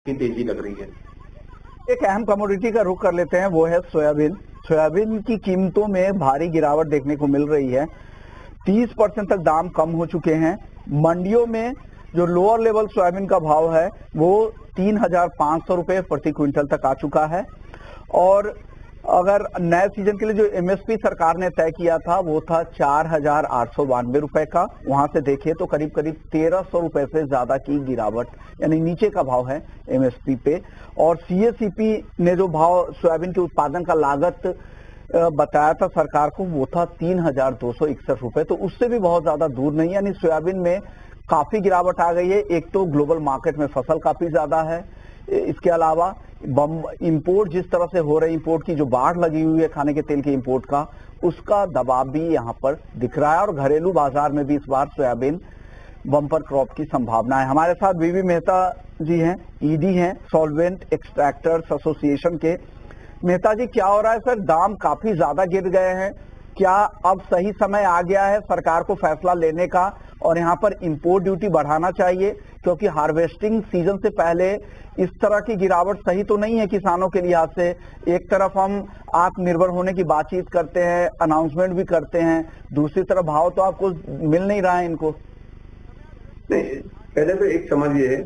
की तेजी लग रही है। एक अहम कमोडिटी का रुख कर लेते हैं, वो है सोयाबीन। सोयाबीन की कीमतों में भारी गिरावट देखने को मिल रही है। 30% तक दाम कम हो चुके हैं। मंडियों में जो लोअर लेवल सोयाबीन का भाव है वो 3,500 रुपए प्रति क्विंटल तक आ चुका है। और अगर नए सीजन के लिए जो एमएसपी सरकार ने तय किया था वो था 4,892 रुपए का। वहां से देखिए तो करीब करीब 1,300 रुपए से ज्यादा की गिरावट, यानी नीचे का भाव है एमएसपी पे। और सीएसीपी ने जो भाव सोयाबीन के उत्पादन का लागत बताया था सरकार को वो था 3,261 रुपए। तो उससे भी बहुत ज्यादा दूर नहीं, यानी सोयाबीन में काफी गिरावट आ गई है। एक तो ग्लोबल मार्केट में फसल काफी ज्यादा है, इसके अलावा इंपोर्ट जिस तरह से हो रही, इंपोर्ट की जो बाढ़ लगी हुई है खाने के तेल के इंपोर्ट का, उसका दबाव भी यहाँ पर दिख रहा है। और घरेलू बाजार में भी इस बार सोयाबीन बम्पर क्रॉप की संभावना है। हमारे साथ बीवी मेहता जी हैं, ईडी हैं, सॉल्वेंट एक्सट्रैक्टर्स एसोसिएशन के। मेहता जी, क्या हो रहा है सर? दाम काफी ज्यादा गिर गए हैं, क्या अब सही समय आ गया है सरकार को फैसला लेने का और यहाँ पर इंपोर्ट ड्यूटी बढ़ाना चाहिए? क्योंकि हार्वेस्टिंग सीजन से पहले इस तरह की गिरावट सही तो नहीं है किसानों के लिहाज से। एक तरफ हम आत्मनिर्भर होने की बातचीत करते हैं, अनाउंसमेंट भी करते हैं, दूसरी तरफ भाव तो आपको मिल नहीं रहा है इनको। नहीं, पहले तो एक समझिए,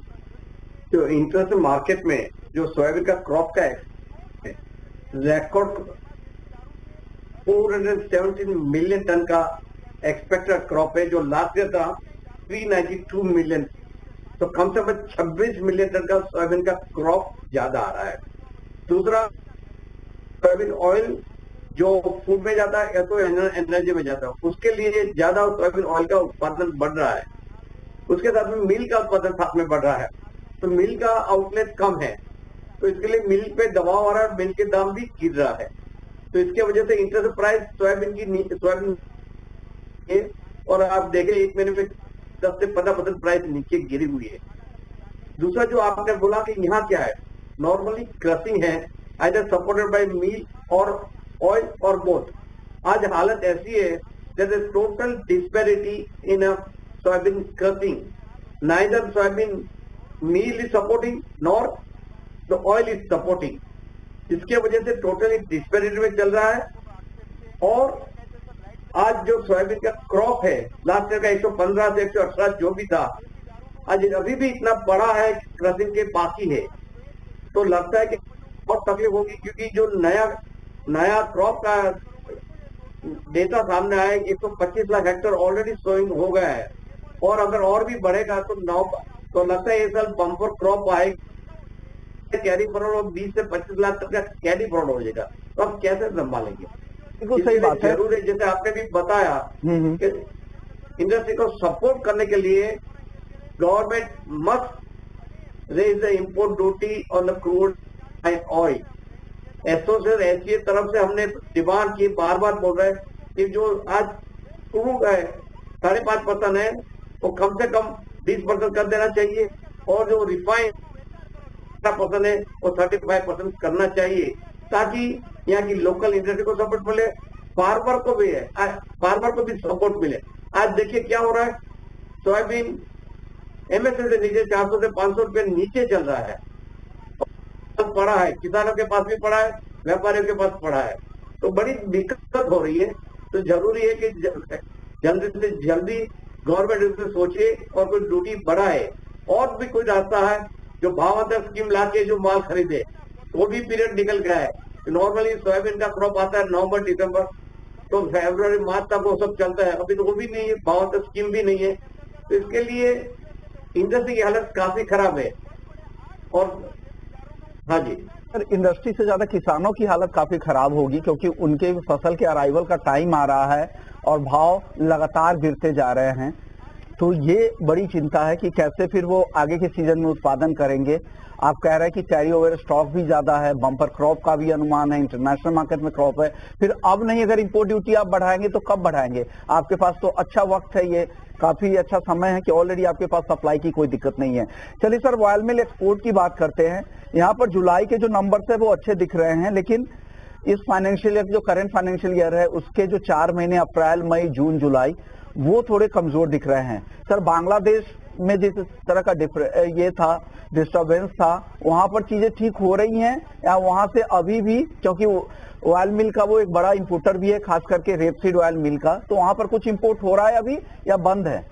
जो इंटरनेशनल मार्केट में जो सोयाबीन का क्रॉप का रिकॉर्ड 417 मिलियन टन का एक्सपेक्टेड क्रॉप है, जो लास्ट ईयर था 392 मिलियन। तो कम से कम 26 मिलियन टन का सोयाबीन का क्रॉप ज्यादा आ रहा है। दूसरा, सोयाबीन ऑयल जो फूड में जाता है या तो एनर्जी में जाता है, उसके लिए ज्यादा सोयाबीन ऑयल का उत्पादन बढ़ रहा है। उसके साथ में मिल का उत्पादन साथ में बढ़ रहा है, तो मिल का आउटलेट कम है, तो इसके लिए मिल पे दबाव आ रहा है, मिल के दाम भी गिर रहा है। तो इसके वजह से इंटरनेशनल प्राइस सोयाबीन और आप देखें एक महीने में 10 से 15% प्राइस नीचे गिरी हुई है। दूसरा, जो आपने बोला कि यहाँ क्या है, नॉर्मली क्रशिंग है, either supported by mill or oil or both. आज हालत ऐसी है, there is total disparity in a soyabean crushing. Neither soyabean mill is supporting nor the oil is supporting. इसके वजह से टोटली डिस्पैरिटी में चल रहा है। और आज जो सोयाबीन का क्रॉप है, लास्ट ईयर का 115 से 118 जो भी था, आज अभी भी इतना बड़ा है, क्रशिंग के बाकी है। तो लगता है कि बहुत तकलीफ होगी, क्योंकि जो नया क्रॉप का डेटा सामने आया, 125 लाख हेक्टेयर ऑलरेडी सोइंग हो गया है। और अगर और भी बढ़ेगा तो लगता है ये साल बम्पर क्रॉप आएगा, कैरी फॉरवर्ड 20 से 25 लाख तक का कैरी फॉरवर्ड हो जाएगा। तो आप कैसे संभालेंगे? बिल्कुल सही बात है। जरूर है, जैसे आपने भी बताया कि इंडस्ट्री को सपोर्ट करने के लिए government must raise the import duty on the crude and oil. Association SCA तरफ से हमने डिमांड की, बार बार बोल रहे हैं कि जो आज क्रूड है 5.5% है, वो कम से कम 20% कर देना चाहिए, और जो रिफाइंड % है वो 35% करना चाहिए, ताकि यहाँ की लोकल इंडस्ट्री को सपोर्ट मिले, फार्मर को भी है, फार्मर को भी सपोर्ट मिले। आज देखिए क्या हो रहा है, सोयाबीन एमएसपी से नीचे 400 से 500 रुपए नीचे चल रहा है, पड़ा है, किसानों के पास भी पड़ा है, व्यापारियों के पास पड़ा है। तो बड़ी दिक्कत हो रही है। तो जरूरी है कि जल्दी से जल्दी गवर्नमेंट इसमें सोचे और कोई ड्यूटी बढ़ाए। और भी कोई रास्ता है, जो भावांतर स्कीम लाके जो माल खरीदे, वो भी पीरियड निकल गया है। नॉर्मली सोयाबीन का क्रॉप आता है नवंबर दिसंबर, तो फरवरी मार्च तक वो सब चलता है। अभी तो वो भी नहीं है, भावांतर स्कीम भी नहीं है। तो इसके लिए इंडस्ट्री की हालत काफी खराब है। और हाँ जी सर, इंडस्ट्री से ज्यादा किसानों की हालत काफी खराब होगी, क्योंकि उनके फसल के अराइवल का टाइम आ रहा है और भाव लगातार गिरते जा रहे हैं। तो ये बड़ी चिंता है कि कैसे फिर वो आगे के सीजन में उत्पादन करेंगे। आप कह रहे हैं कि कैरी ओवर स्टॉक भी ज्यादा है, बम्पर क्रॉप का भी अनुमान है, इंटरनेशनल मार्केट में क्रॉप है। फिर अब नहीं, अगर इंपोर्ट ड्यूटी आप बढ़ाएंगे तो कब बढ़ाएंगे? आपके पास तो अच्छा वक्त है, ये काफी अच्छा समय है कि ऑलरेडी आपके पास सप्लाई की कोई दिक्कत नहीं है। चलिए सर, ऑयल मिल एक्सपोर्ट की बात करते हैं। यहाँ पर जुलाई के जो नंबर्स है वो अच्छे दिख रहे हैं, लेकिन इस फाइनेंशियल ईयर, जो करंट फाइनेंशियल ईयर है, उसके जो 4 महीने अप्रैल मई जून जुलाई, वो थोड़े कमजोर दिख रहे हैं। सर, बांग्लादेश में जिस तरह का ये था डिस्टरबेंस था, वहां पर चीजें ठीक हो रही हैं या वहां से अभी भी, क्योंकि ऑयल मिल का वो एक बड़ा इंपोर्टर भी है, खास करके रेपसीड ऑयल मिल का, तो वहां पर कुछ इंपोर्ट हो रहा है अभी या बंद है?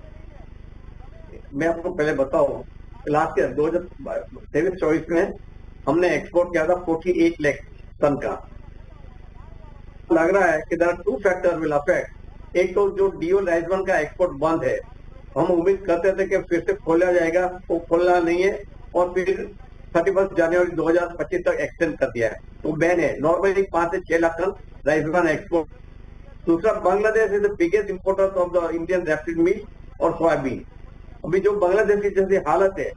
मैं आपको पहले बताऊं, लास्ट ईयर 2023-24 में हमने एक्सपोर्ट किया था 48 लाख टन का। लग रहा है कि there are 2 factor will affect. एक तो जो डीओ राइस वन का एक्सपोर्ट बंद है, हम उम्मीद करते थे कि फिर से खोला जाएगा, वो खोलना नहीं है और फिर 31 जनवरी 2025 तक एक्सटेंड कर दिया है, तो बैन है। नॉर्मली 5 से 6 lakh ton rice one export. दूसरा, Bangladesh is the biggest importer of the Indian rapeseed meal और सोयाबीन। अभी जो बांग्लादेश की जैसी हालत है,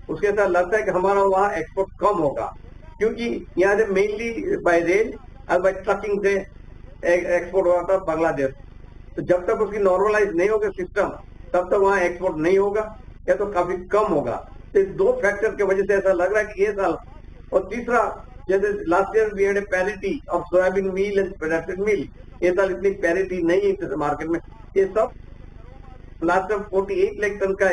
उसके साथ लगता है कि हमारा वहाँ एक्सपोर्ट कम होगा, क्योंकि यहाँ से मेनली बाय रेल और बाय ट्रकिंग से एक्सपोर्ट हुआ था बांग्लादेश। तो जब तक उसकी नॉर्मलाइज नहीं होगा सिस्टम, तब तक वहाँ एक्सपोर्ट नहीं होगा या तो काफी कम होगा। तो इस 2 फैक्टर की वजह से ऐसा लग रहा है कि ये साल। और तीसरा, जैसे last year we had a parity of soybean meal and rapeseed meal, ये साल इतनी पैरिटी नहीं है मार्केट में। ये सब लास्ट में 48 लाख टन का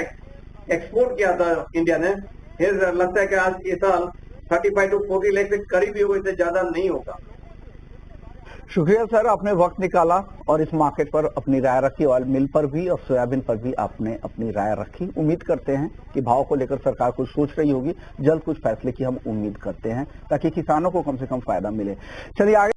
एक्सपोर्ट किया था इंडिया ने, फिर लगता है कि आज ये साल 35 to 40 लाख से करीब ही होगा, इससे ज्यादा नहीं होगा। शुक्रिया सर, आपने वक्त निकाला और इस मार्केट पर अपनी राय रखी। ऑयल मिल पर भी और सोयाबीन पर भी आपने अपनी राय रखी। उम्मीद करते हैं कि भाव को लेकर सरकार कुछ सोच रही होगी, जल्द कुछ फैसले की हम उम्मीद करते हैं ताकि किसानों को कम से कम फायदा मिले। चलिए आगे।